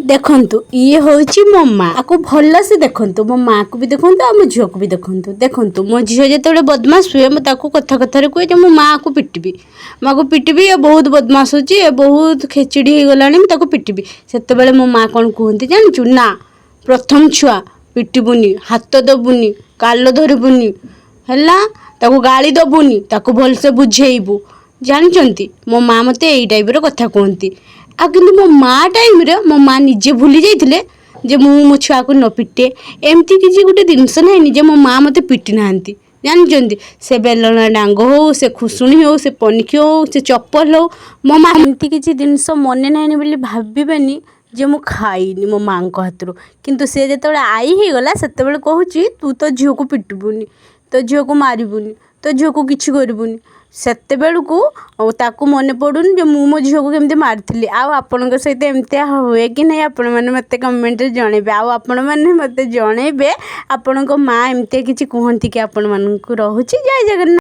देखंतु ये होची मो माँ आपको भल से देखंतु मो माँ को भी देखंतु आ मो झील को भी देखंतु देखंतु मो झील जो बदमाश हुए मुझे कथा कथार कहे मो माँ को पिटबी माँ को पिटबी ये बहुत बदमाश होची ये बहुत खेचड़ी हो गलानी मुझे पिटबी से मो माँ कौन कहती जानचु ना प्रथम छुआ पिटबुनी हाथ दबुनी काल धरबुनी है गाड़ी दबुनी ताको भलसे बुझेबू जानचंती मो माँ मते यही टाइप कथा कहती आ किंतु मो माँ टाइम रे मो माँ निजे भूली जाइए जे मो छुआ को न पिटे एमती किसी गोटे जिनस ना जे मो माँ मते पिटी ना जानते से बेलना डांग हो से खुशुणी हो से पनिकी हो से चप्पल हो मो माँ एमती किसी जिनस मन ना बोली भावेनि जे मु खाइनी मो माँ हाथ किंतु से जो आई हो गला से कहूँ तू तो झील को पिटबुनी तो झील को मारबुनी तो झील को किसी करबुनी सेते बेलू ताकू मन पड़ूनी जो मु मो झील को केमती मारी आपण सहित एमती हुए कि नहीं आपण मैंने मत कमेंट जनइबे आपण मैंने मत जनइबे आपण माँ एमती किसी कहती कि आपण मानक रहुची जय जगन्नाथ।